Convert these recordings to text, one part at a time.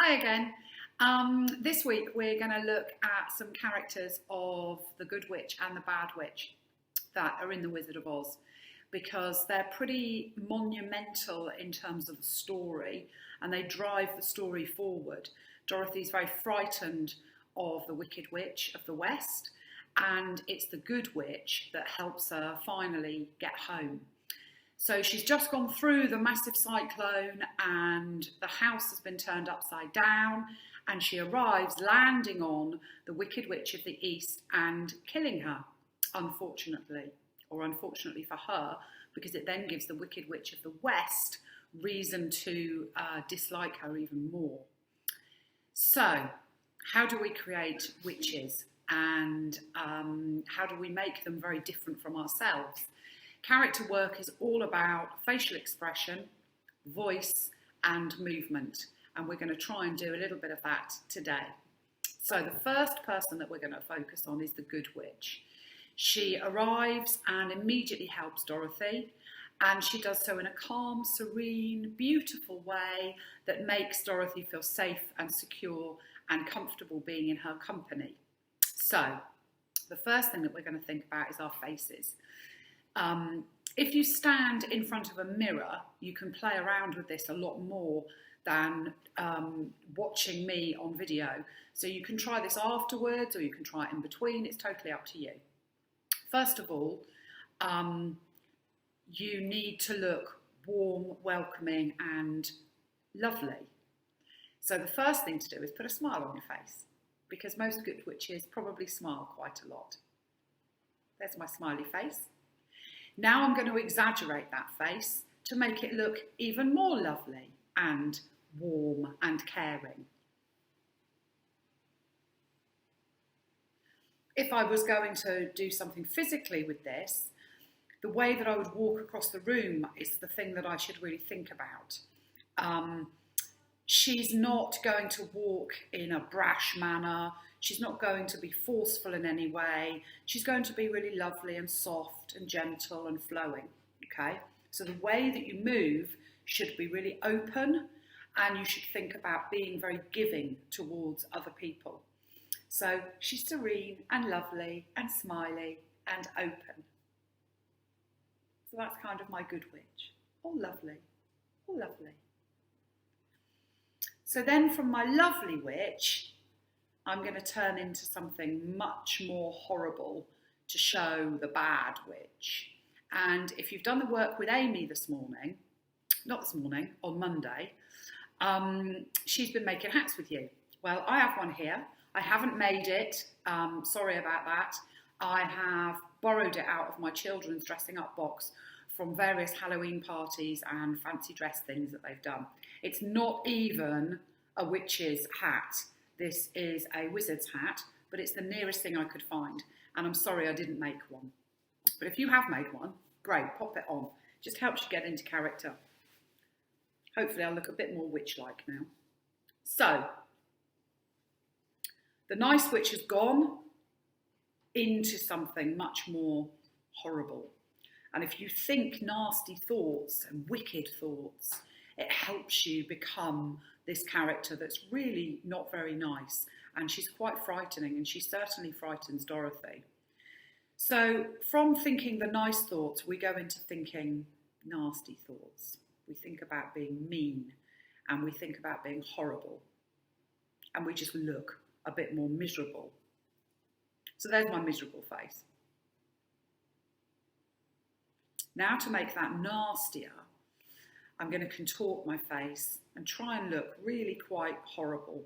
Hi again. This week we're going to look at some characters of the Good Witch and the Bad Witch that are in The Wizard of Oz because they're pretty monumental in terms of the story and they drive the story forward. Dorothy's very frightened of the Wicked Witch of the West, and it's the Good Witch that helps her finally get home. So she's just gone through the massive cyclone and the house has been turned upside down, and she arrives landing on the Wicked Witch of the East and killing her, unfortunately, or unfortunately for her, because it then gives the Wicked Witch of the West reason to dislike her even more. So how do we create witches, and how do we make them very different from ourselves? Character work is all about facial expression, voice, and movement, and we're going to try and do a little bit of that today. So the first person that we're going to focus on is the Good Witch. She arrives and immediately helps Dorothy, and she does so in a calm, serene, beautiful way that makes Dorothy feel safe and secure and comfortable being in her company. So the first thing that we're going to think about is our faces. If you stand in front of a mirror, you can play around with this a lot more than watching me on video. So you can try this afterwards or you can try it in between. It's totally up to you. First of all, you need to look warm, welcoming and lovely. So the first thing to do is put a smile on your face, because most good witches probably smile quite a lot. There's my smiley face. Now I'm going to exaggerate that face to make it look even more lovely and warm and caring. If I was going to do something physically with this, the way that I would walk across the room is the thing that I should really think about. She's not going to walk in a brash manner. She's not going to be forceful in any way. She's going to be really lovely and soft and gentle and flowing, okay? So the way that you move should be really open, and you should think about being very giving towards other people. So she's serene and lovely and smiley and open. So that's kind of my Good Witch. Oh, lovely. Oh, lovely. So then from my lovely witch, I'm going to turn into something much more horrible to show the bad witch. And if you've done the work with Amy this morning, not this morning, on Monday, she's been making hats with you. Well, I have one here. I haven't made it. Sorry about that. I have borrowed it out of my children's dressing up box from various Halloween parties and fancy dress things that they've done. It's not even a witch's hat. This is a wizard's hat, but it's the nearest thing I could find. And I'm sorry I didn't make one. But if you have made one, great, pop it on. Just helps you get into character. Hopefully I'll look a bit more witch-like now. So, the nice witch has gone into something much more horrible. And if you think nasty thoughts and wicked thoughts, it helps you become this character that's really not very nice. And she's quite frightening, and she certainly frightens Dorothy. So from thinking the nice thoughts, we go into thinking nasty thoughts. We think about being mean, and we think about being horrible. And we just look a bit more miserable. So there's my miserable face. Now to make that nastier, I'm going to contort my face and try and look really quite horrible.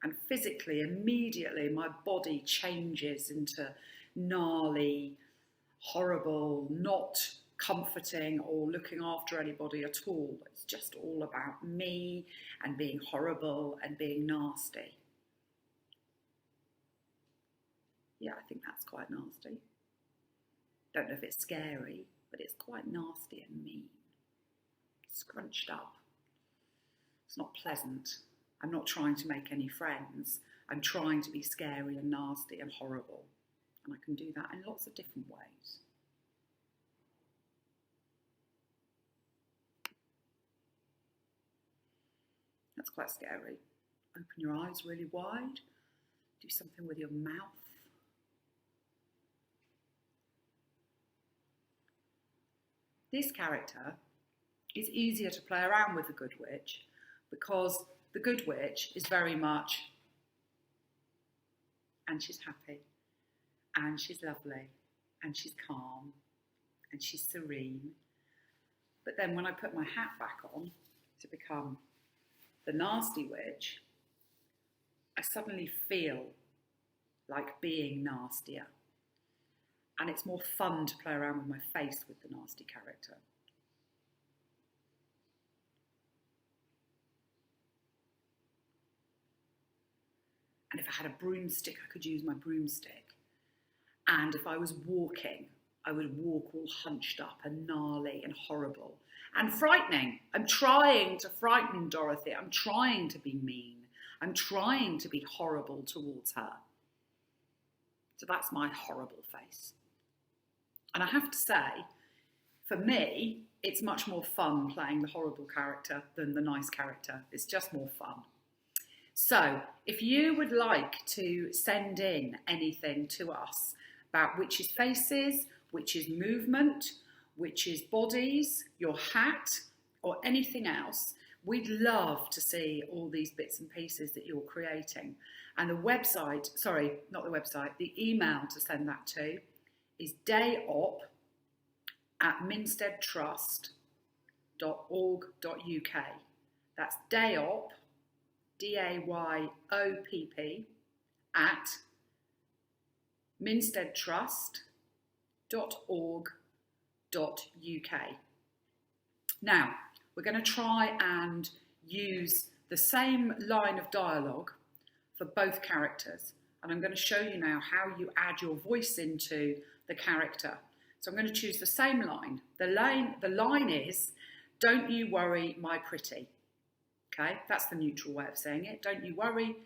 And physically, immediately, my body changes into gnarly, horrible, not comforting or looking after anybody at all. It's just all about me and being horrible and being nasty. Yeah, I think that's quite nasty. Don't know if it's scary, but it's quite nasty and mean. Scrunched up. It's not pleasant. I'm not trying to make any friends. I'm trying to be scary and nasty and horrible. And I can do that in lots of different ways. That's quite scary. Open your eyes really wide. Do something with your mouth. This character is easier to play around with the Good Witch because the Good Witch is very much, and she's happy, and she's lovely, and she's calm, and she's serene. But then when I put my hat back on to become the nasty witch, I suddenly feel like being nastier. And it's more fun to play around with my face with the nasty character. And if I had a broomstick, I could use my broomstick. And if I was walking, I would walk all hunched up and gnarly and horrible and frightening. I'm trying to frighten Dorothy. I'm trying to be mean. I'm trying to be horrible towards her. So that's my horrible face. And I have to say, for me, it's much more fun playing the horrible character than the nice character. It's just more fun. So if you would like to send in anything to us about witches' faces, witches' movement, witches' bodies, your hat, or anything else, we'd love to see all these bits and pieces that you're creating. And the website, sorry, not the website, the email to send that to is dayop@minsteadtrust.org.uk. That's dayop, DAYOPP, at minsteadtrust.org.uk. Now, we're going to try and use the same line of dialogue for both characters. And I'm going to show you now how you add your voice into the character. So I'm going to choose the same line. The line is, "Don't you worry, my pretty." Okay, that's the neutral way of saying it. Don't you worry,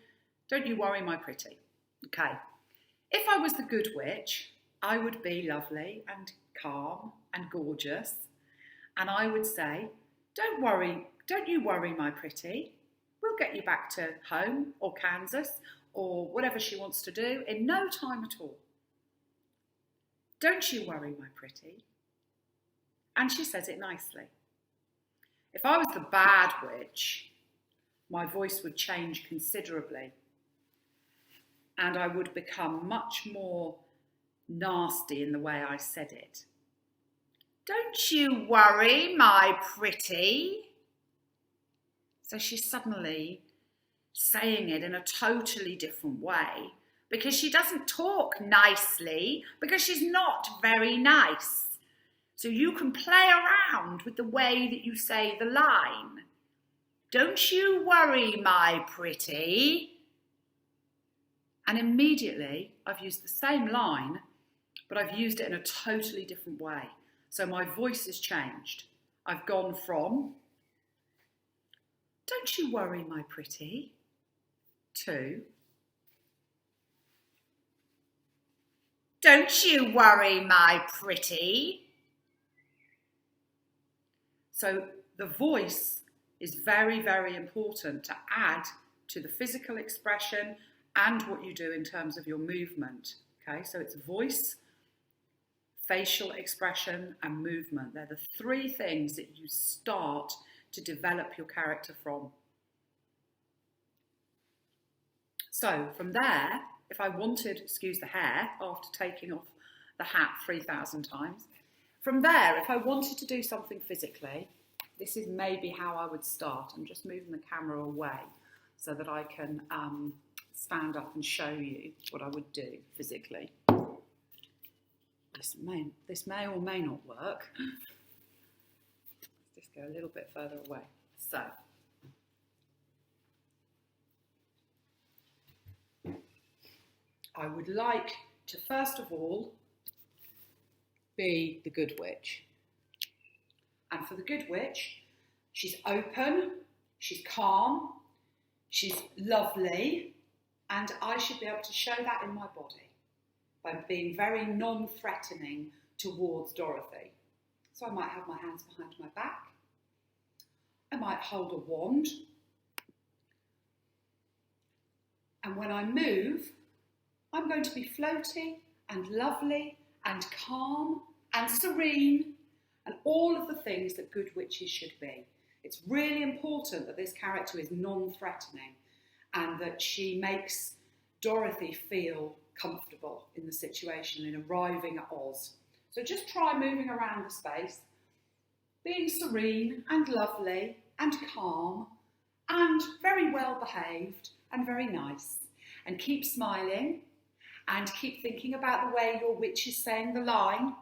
my pretty. Okay. If I was the Good Witch, I would be lovely and calm and gorgeous. And I would say, don't you worry, my pretty. We'll get you back to home or Kansas or whatever she wants to do in no time at all. Don't you worry, my pretty. And she says it nicely. If I was the bad witch, my voice would change considerably and I would become much more nasty in the way I said it. Don't you worry, my pretty. So she's suddenly saying it in a totally different way because she doesn't talk nicely, because she's not very nice. So you can play around with the way that you say the line. Don't you worry, my pretty. And immediately I've used the same line, but I've used it in a totally different way. So my voice has changed. I've gone from, don't you worry, my pretty, to, don't you worry, my pretty. So the voice is very, very important to add to the physical expression and what you do in terms of your movement. Okay, so it's voice, facial expression and movement. They're the three things that you start to develop your character from. So from there, if I wanted, excuse the hair, after taking off the hat 3,000 times, from there, if I wanted to do something physically, this is maybe how I would start. I'm just moving the camera away so that I can stand up and show you what I would do physically. This may or may not work. Let's just go a little bit further away. So, I would like to first of all be the Good Witch. And for the Good Witch, she's open, she's calm, she's lovely, and I should be able to show that in my body by being very non-threatening towards Dorothy. So I might have my hands behind my back. I might hold a wand, And when I move, I'm going to be floaty and lovely and calm and serene and all of the things that good witches should be. It's really important that this character is non-threatening and that she makes Dorothy feel comfortable in the situation in arriving at Oz. So just try moving around the space, being serene and lovely and calm and very well behaved and very nice. And keep smiling and keep thinking about the way your witch is saying the line.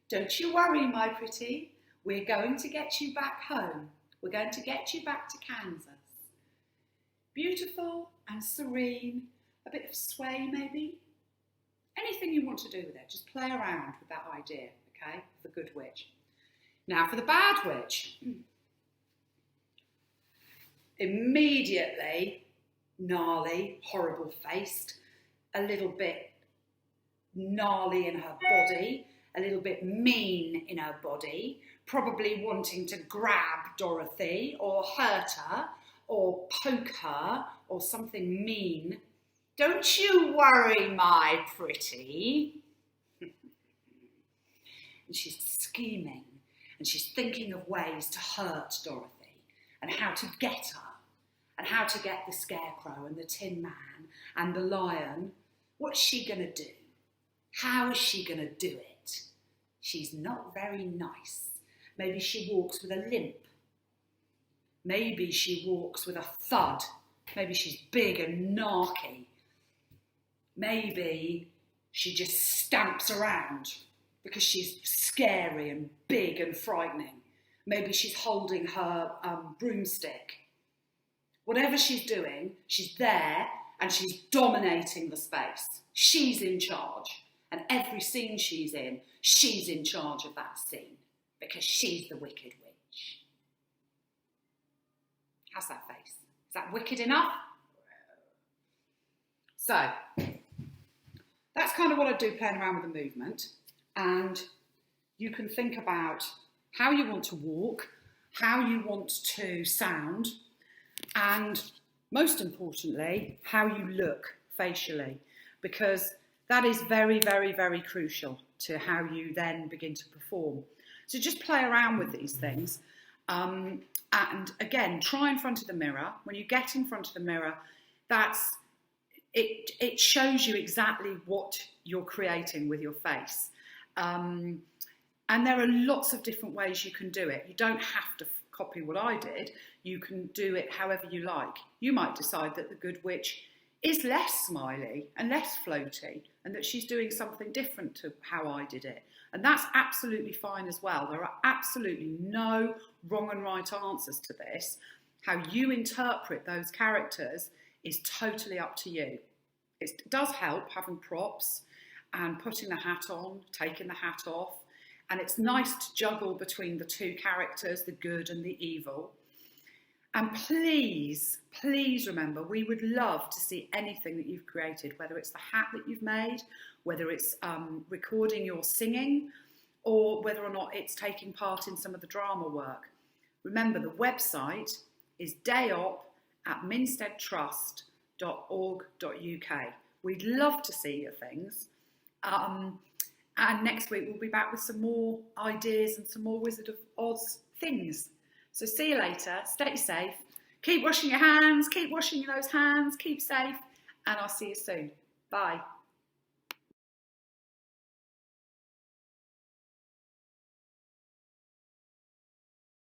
Don't you worry, my pretty. We're going to get you back home. We're going to get you back to Kansas. Beautiful and serene, a bit of sway maybe. Anything you want to do with it, just play around with that idea, okay? The good witch. Now for the bad witch. Immediately gnarly, horrible faced, a little bit gnarly in her body, a little bit mean in her body, probably wanting to grab Dorothy or hurt her or poke her or something mean. Don't you worry, my pretty. And she's scheming and she's thinking of ways to hurt Dorothy and how to get her and how to get the Scarecrow and the Tin Man and the Lion. What's she going to do? How is she going to do it? She's not very nice. Maybe she walks with a limp. Maybe she walks with a thud. Maybe she's big and narky. Maybe she just stamps around because she's scary and big and frightening. Maybe she's holding her broomstick. Whatever she's doing, she's there and she's dominating the space. She's in charge. And every scene she's in charge of that scene because she's the Wicked Witch. How's that face? Is that wicked enough? So, that's kind of what I do playing around with the movement. And you can think about how you want to walk, how you want to sound, and most importantly, how you look facially, because that is very, very, very crucial to how you then begin to perform. So just play around with these things. And again, try in front of the mirror. When you get in front of the mirror, it shows you exactly what you're creating with your face. And there are lots of different ways you can do it. You don't have to copy what I did. You can do it however you like. You might decide that the Good Witch is less smiley and less floaty and that she's doing something different to how I did it. And that's absolutely fine as well. There are absolutely no wrong and right answers to this. How you interpret those characters is totally up to you. It does help having props and putting the hat on, taking the hat off. And it's nice to juggle between the two characters, the good and the evil. And please, please remember, we would love to see anything that you've created, whether it's the hat that you've made, whether it's recording your singing, or whether or not it's taking part in some of the drama work. Remember, the website is dayop@minsteadtrust.org.uk. We'd love to see your things. And next week we'll be back with some more ideas and some more Wizard of Oz things. So see you later, stay safe, keep washing your hands, keep washing those hands, keep safe, and I'll see you soon. Bye.